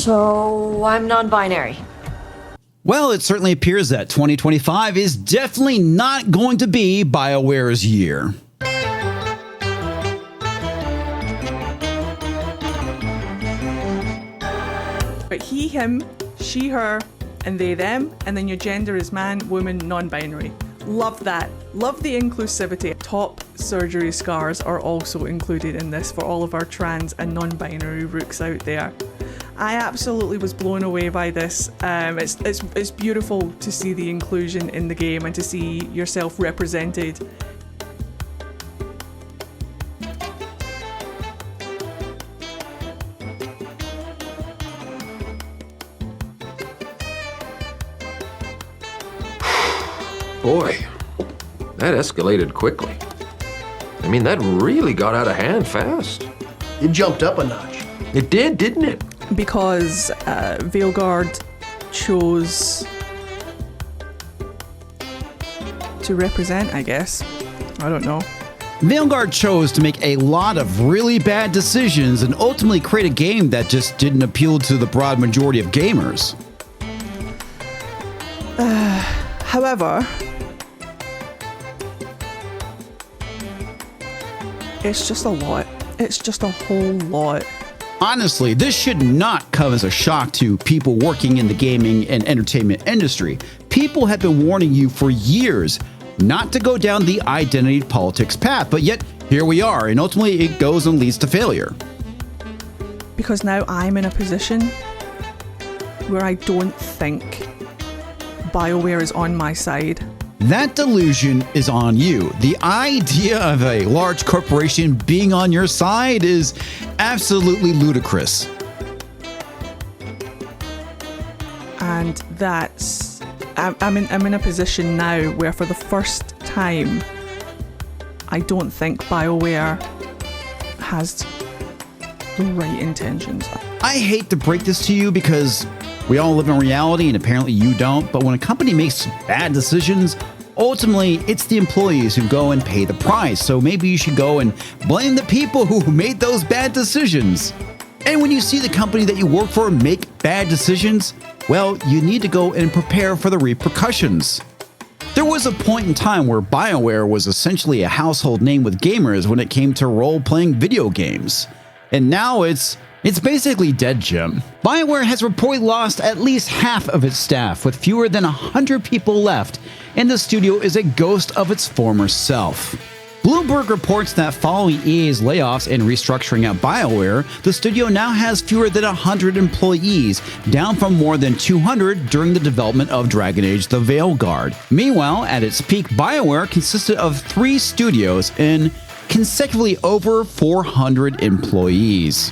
So I'm non-binary. Well, it certainly appears that 2025 is definitely not going to be BioWare's year. But he, him, she, her, and they, them, and then your gender is man, woman, non-binary. Love that. Love the inclusivity. Top surgery scars are also included in this for all of our trans and non-binary rooks out there. I absolutely was blown away by this. It's beautiful to see the inclusion in the game and to see yourself represented. Boy, that escalated quickly. I mean, that really got out of hand fast. It jumped up a notch. It did, didn't it? Because Veilguard chose to represent, I guess. I don't know. Veilguard chose to make a lot of really bad decisions and ultimately create a game that just didn't appeal to the broad majority of gamers. However, it's just a lot. It's just a whole lot. Honestly, this should not come as a shock to people working in the gaming and entertainment industry. People have been warning you for years not to go down the identity politics path, but yet here we are, and ultimately it goes and leads to failure. Because now I'm in a position where I don't think BioWare is on my side. That delusion is on you. The idea of a large corporation being on your side is absolutely ludicrous. And that's... I'm in a position now where for the first time I don't think BioWare has the right intentions. I hate to break this to you because we all live in reality and apparently you don't, but when a company makes bad decisions, ultimately it's the employees who go and pay the price. So maybe you should go and blame the people who made those bad decisions. And when you see the company that you work for make bad decisions, well, you need to go and prepare for the repercussions. There was a point in time where BioWare was essentially a household name with gamers when it came to role-playing video games. And now it's basically dead, Jim. BioWare has reportedly lost at least half of its staff, with fewer than 100 people left, and the studio is a ghost of its former self. Bloomberg reports that following EA's layoffs and restructuring at BioWare, the studio now has fewer than 100 employees, down from more than 200 during the development of Dragon Age: The Veilguard. Meanwhile, at its peak, BioWare consisted of 3 studios and consecutively over 400 employees.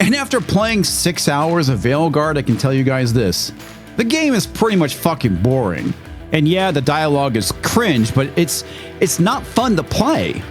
And after playing 6 hours of Veilguard, I can tell you guys this. The game is pretty much fucking boring. And yeah, the dialogue is cringe, but it's not fun to play.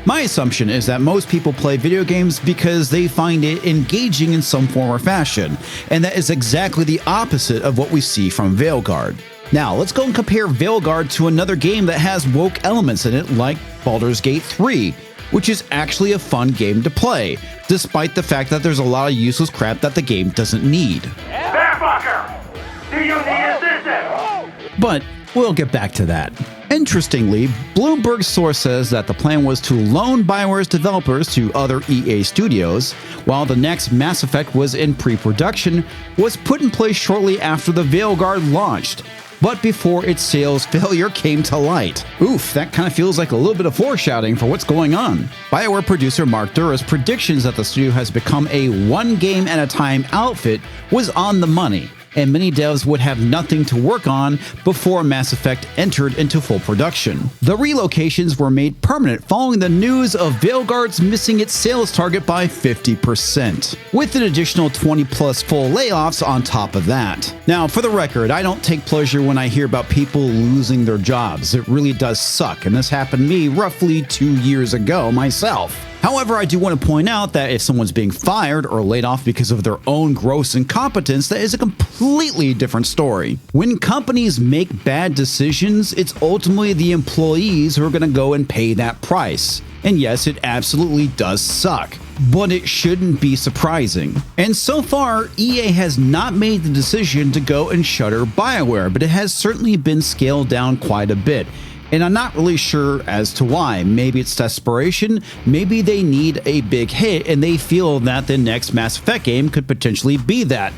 My assumption is that most people play video games because they find it engaging in some form or fashion, and that is exactly the opposite of what we see from Veilguard. Now, let's go and compare Veilguard to another game that has woke elements in it, like Baldur's Gate 3, which is actually a fun game to play, despite the fact that there's a lot of useless crap that the game doesn't need. Bearfucker! Do you need assistance? But we'll get back to that. Interestingly, Bloomberg's source says that the plan was to loan BioWare's developers to other EA studios, while the next Mass Effect was in pre-production, was put in place shortly after the Veilguard launched, but before its sales failure came to light. Oof, that kind of feels like a little bit of foreshadowing for what's going on. BioWare producer Mark Dura's predictions that the studio has become a one-game-at-a-time outfit was on the money, and many devs would have nothing to work on before Mass Effect entered into full production. The relocations were made permanent following the news of Veilguard's missing its sales target by 50%, with an additional 20+ full layoffs on top of that. Now, for the record, I don't take pleasure when I hear about people losing their jobs. It really does suck, and this happened to me roughly 2 years ago myself. However, I do want to point out that if someone's being fired or laid off because of their own gross incompetence, that is a completely different story. When companies make bad decisions, it's ultimately the employees who are going to go and pay that price. And yes, it absolutely does suck. but it shouldn't be surprising. And so far, EA has not made the decision to go and shutter BioWare, but it has certainly been scaled down quite a bit. And I'm not really sure as to why. Maybe it's desperation, maybe they need a big hit and they feel that the next Mass Effect game could potentially be that,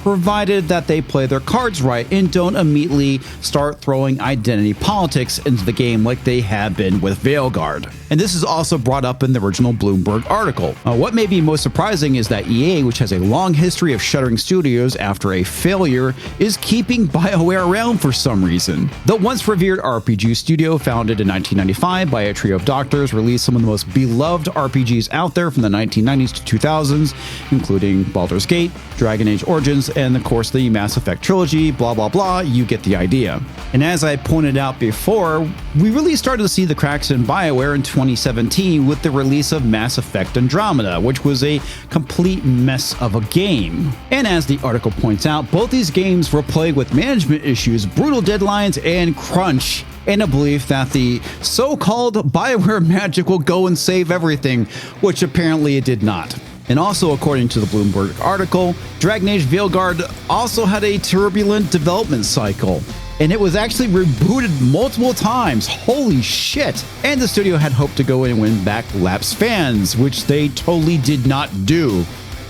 provided that they play their cards right and don't immediately start throwing identity politics into the game like they have been with Veilguard. And this is also brought up in the original Bloomberg article. What may be most surprising is that EA, which has a long history of shuttering studios after a failure, is keeping BioWare around for some reason. The once revered RPG studio, founded in 1995 by a trio of doctors, released some of the most beloved RPGs out there from the 1990s to 2000s, including Baldur's Gate, Dragon Age Origins, and of course the Mass Effect trilogy, blah blah blah, you get the idea. And as I pointed out before, we really started to see the cracks in BioWare in 2017 with the release of Mass Effect Andromeda, which was a complete mess of a game. And as the article points out, both these games were plagued with management issues, brutal deadlines, and crunch, and a belief that the so-called BioWare magic will go and save everything, which apparently it did not. And also, according to the Bloomberg article, Dragon Age Veilguard also had a turbulent development cycle, and it was actually rebooted multiple times. Holy shit! And the studio had hoped to go in and win back lapsed fans, which they totally did not do,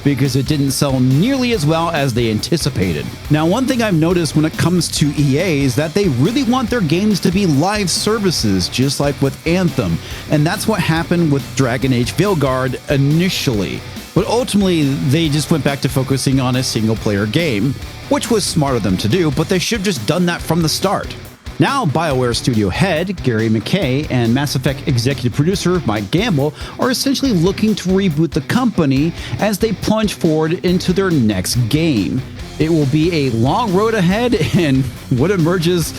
because it didn't sell nearly as well as they anticipated. Now, one thing I've noticed when it comes to EA is that they really want their games to be live services, just like with Anthem, and that's what happened with Dragon Age Veilguard initially. But ultimately, they just went back to focusing on a single-player game, which was smart of them to do, but they should have just done that from the start. Now, BioWare studio head Gary McKay and Mass Effect executive producer Mike Gamble are essentially looking to reboot the company as they plunge forward into their next game. It will be a long road ahead, and what emerges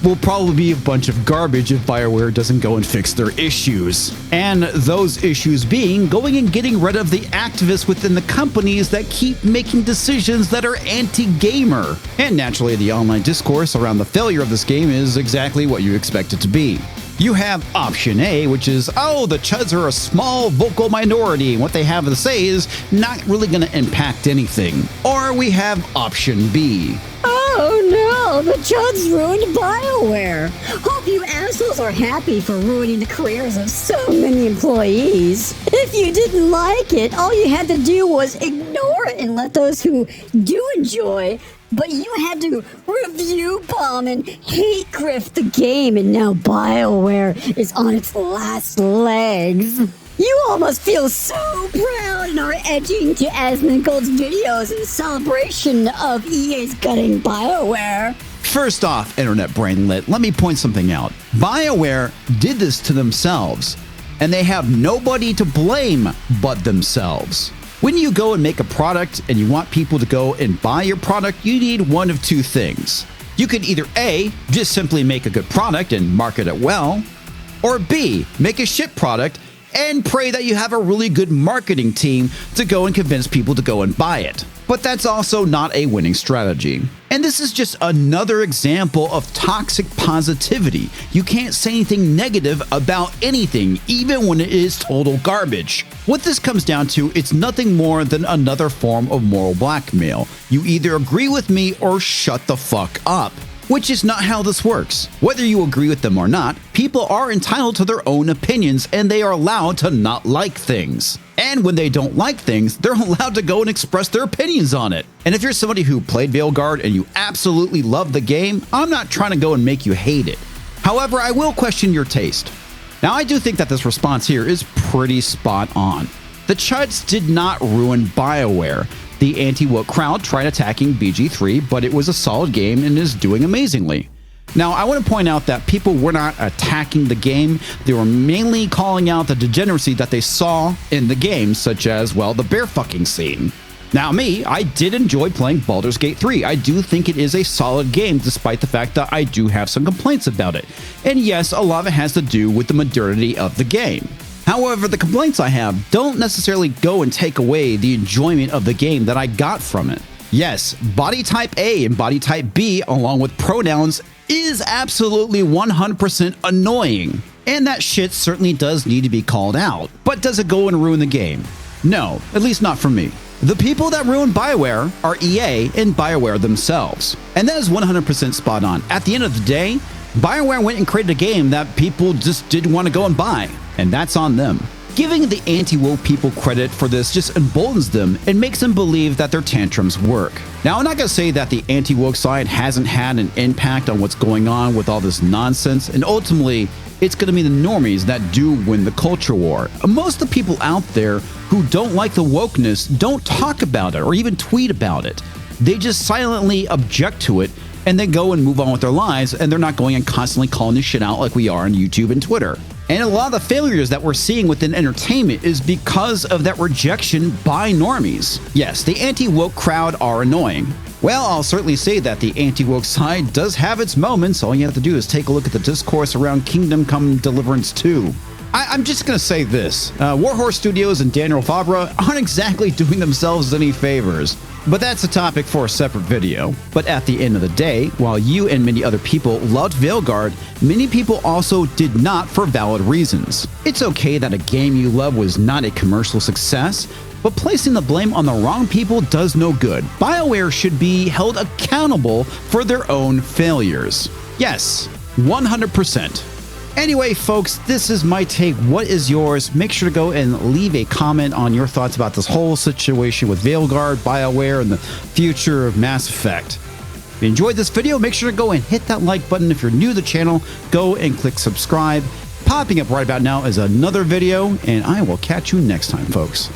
will probably be a bunch of garbage if BioWare doesn't go and fix their issues. And those issues being going and getting rid of the activists within the companies that keep making decisions that are anti-gamer. And naturally, the online discourse around the failure of this game is exactly what you expect it to be. You have option A, which is, oh, the Chuds are a small vocal minority, and what they have to say is not really going to impact anything. Or we have option B. Oh no, the Chuds ruined BioWare. Hope you assholes are happy for ruining the careers of so many employees. If you didn't like it, all you had to do was ignore it and let those who do enjoy. But you had to review bomb and hate grift the game, and now BioWare is on its last legs. You all must feel so proud and are edging to Asmongold's videos in celebration of EA's gutting BioWare. First off, Internet Brainlet, let me point something out. BioWare did this to themselves, and they have nobody to blame but themselves. When you go and make a product and you want people to go and buy your product, you need one of two things. You could either A, just simply make a good product and market it well, or B, make a shit product and pray that you have a really good marketing team to go and convince people to go and buy it. But that's also not a winning strategy. And this is just another example of toxic positivity. You can't say anything negative about anything, even when it is total garbage. What this comes down to, it's nothing more than another form of moral blackmail. You either agree with me or shut the fuck up. Which is not how this works. Whether you agree with them or not, people are entitled to their own opinions and they are allowed to not like things. And when they don't like things, they're allowed to go and express their opinions on it. And if you're somebody who played Veilguard and you absolutely love the game, I'm not trying to go and make you hate it. However, I will question your taste. Now, I do think that this response here is pretty spot on. The Chuds did not ruin BioWare. The anti-woke crowd tried attacking BG3, but it was a solid game and is doing amazingly. Now, I want to point out that people were not attacking the game. They were mainly calling out the degeneracy that they saw in the game, such as, well, the bear fucking scene. Now, me, I did enjoy playing Baldur's Gate 3. I do think it is a solid game, despite the fact that I do have some complaints about it. And yes, a lot of it has to do with the modernity of the game. However, the complaints I have don't necessarily go and take away the enjoyment of the game that I got from it. Yes, body type A and body type B, along with pronouns, is absolutely 100% annoying. And that shit certainly does need to be called out. But does it go and ruin the game? No, at least not for me. The people that ruined BioWare are EA and BioWare themselves. And that is 100% spot on. At the end of the day, BioWare went and created a game that people just didn't want to go and buy, and that's on them. Giving the anti-woke people credit for this just emboldens them and makes them believe that their tantrums work. Now, I'm not going to say that the anti-woke side hasn't had an impact on what's going on with all this nonsense, and ultimately, it's going to be the normies that do win the culture war. Most of the people out there who don't like the wokeness don't talk about it or even tweet about it. They just silently object to it and then go and move on with their lives, and they're not going and constantly calling this shit out like we are on YouTube and Twitter. And a lot of the failures that we're seeing within entertainment is because of that rejection by normies. Yes, the anti-woke crowd are annoying. Well, I'll certainly say that the anti-woke side does have its moments. All you have to do is take a look at the discourse around Kingdom Come Deliverance 2. I'm just going to say this. Warhorse Studios and Daniel Fabra aren't exactly doing themselves any favors. But that's a topic for a separate video. But at the end of the day, while you and many other people loved Veilguard, many people also did not for valid reasons. It's okay that a game you love was not a commercial success, but placing the blame on the wrong people does no good. BioWare should be held accountable for their own failures. Yes, 100%. Anyway, folks, this is my take. What is yours? Make sure to go and leave a comment on your thoughts about this whole situation with Veilguard, BioWare, and the future of Mass Effect. If you enjoyed this video, make sure to go and hit that like button. If you're new to the channel, go and click subscribe. Popping up right about now is another video, and I will catch you next time, folks.